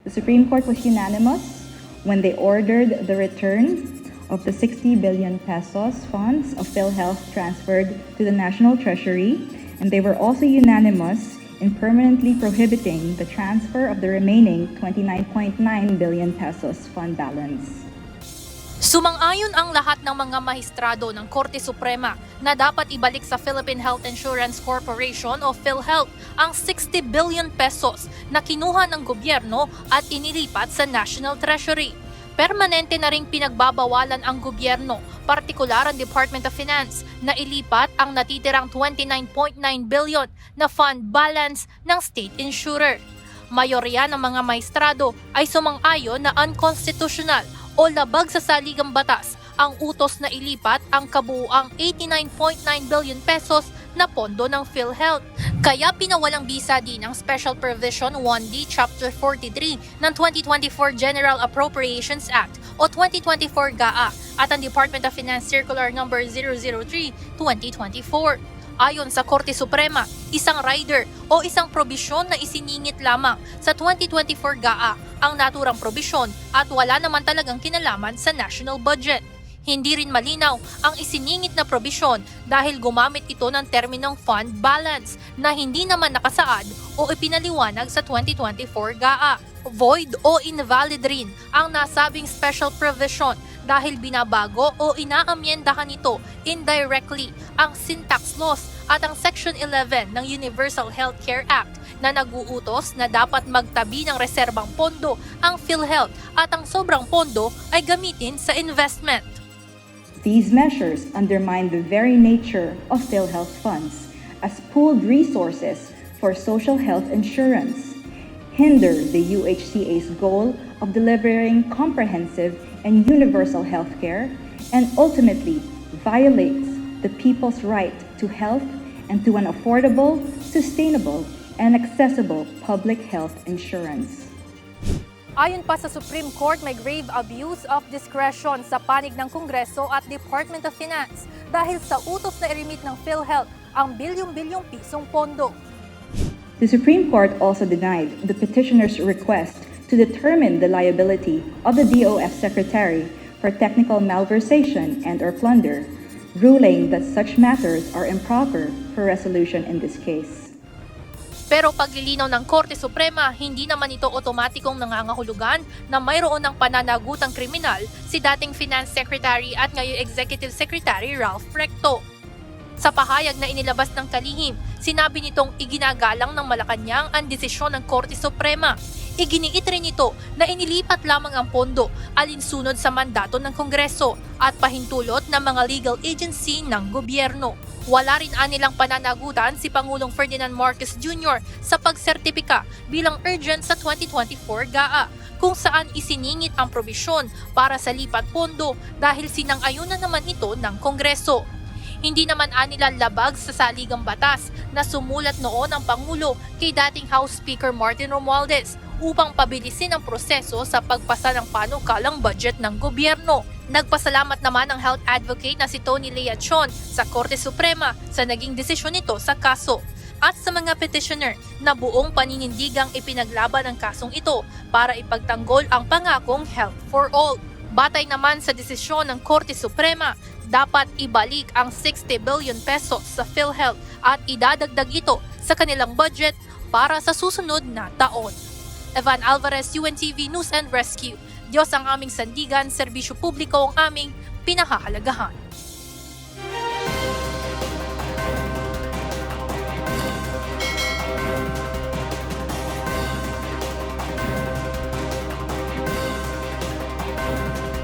The Supreme Court was unanimous when they ordered the return of the 60 billion pesos funds of PhilHealth transferred to the National Treasury, and they were also unanimous in permanently prohibiting the transfer of the remaining 29.9 billion pesos fund balance. Sumang-ayon ang lahat ng mga mahistrado ng Korte Suprema na dapat ibalik sa Philippine Health Insurance Corporation o PhilHealth ang 60 billion pesos na kinuha ng gobyerno at inilipat sa National Treasury. Permanente na ring pinagbabawalan ang gobyerno, partikular ang Department of Finance, na ilipat ang natitirang 29.9 billion na fund balance ng state insurer. Mayorya ng mga maestrado ay sumang-ayon na unconstitutional o labag sa saligang batas ang utos na ilipat ang kabuuang 89.9 billion pesos na pondo ng PhilHealth. Kaya pinawalang bisa din ang Special Provision 1D Chapter 43 ng 2024 General Appropriations Act o 2024 GAA at ang Department of Finance Circular No. 003/2024. Ayon sa Korte Suprema, isang rider o isang probisyon na isiningit lamang sa 2024 GAA ang naturang probisyon at wala naman talagang kinalaman sa national budget. Hindi rin malinaw ang isiningit na probisyon dahil gumamit ito ng terminong fund balance na hindi naman nakasaad o ipinaliwanag sa 2024 GAA. Void o invalid rin ang nasabing special provision dahil binabago o inaamyendahan ito indirectly ang syntax laws at ang Section 11 ng Universal Healthcare Act na nag-uutos na dapat magtabi ng reserbang pondo ang PhilHealth at ang sobrang pondo ay gamitin sa investment. These measures undermine the very nature of PhilHealth funds as pooled resources for social health insurance, hinder the UHCA's goal of delivering comprehensive and universal health care, and ultimately violates the people's right to health and to an affordable, sustainable, and accessible public health insurance. Ayon pa sa Supreme Court, may grave abuse of discretion sa panig ng Kongreso at Department of Finance dahil sa utos na irimit ng PhilHealth ang bilyong-bilyong pisong pondo. The Supreme Court also denied the petitioner's request to determine the liability of the DOF Secretary for technical malversation and/or plunder, ruling that such matters are improper for resolution in this case. Pero paglilinaw ng Korte Suprema, hindi naman ito otomatikong nangangahulugan na mayroon ng pananagutang kriminal si dating Finance Secretary at ngayon Executive Secretary Ralph Recto. Sa pahayag na inilabas ng kalihim, sinabi nitong iginagalang ng Malacanang ang desisyon ng Korte Suprema. Iginiit rin ito na inilipat lamang ang pondo alinsunod sa mandato ng Kongreso at pahintulot ng mga legal agency ng gobyerno. Wala rin anilang pananagutan si Pangulong Ferdinand Marcos Jr. sa pagsertipika bilang urgent sa 2024 GAA kung saan isiningit ang probisyon para sa lipat pondo dahil sinang-ayunan naman ito ng Kongreso. Hindi naman anila labag sa saligang batas na sumulat noon ang Pangulo kay dating House Speaker Martin Romualdez upang pabilisin ang proseso sa pagpasa ng panukalang budget ng gobyerno. Nagpasalamat naman ang health advocate na si Tony Leachon sa Korte Suprema sa naging desisyon nito sa kaso at sa mga petitioner na buong paninindigang ipinaglaban ang kasong ito para ipagtanggol ang pangakong health for all. Batay naman sa desisyon ng Korte Suprema, dapat ibalik ang 60 billion pesos sa PhilHealth at idadagdag ito sa kanilang budget para sa susunod na taon. Evan Alvarez, UNTV News and Rescue. Diyos ang aming sandigan, serbisyo publiko ang aming pinahahalagahan.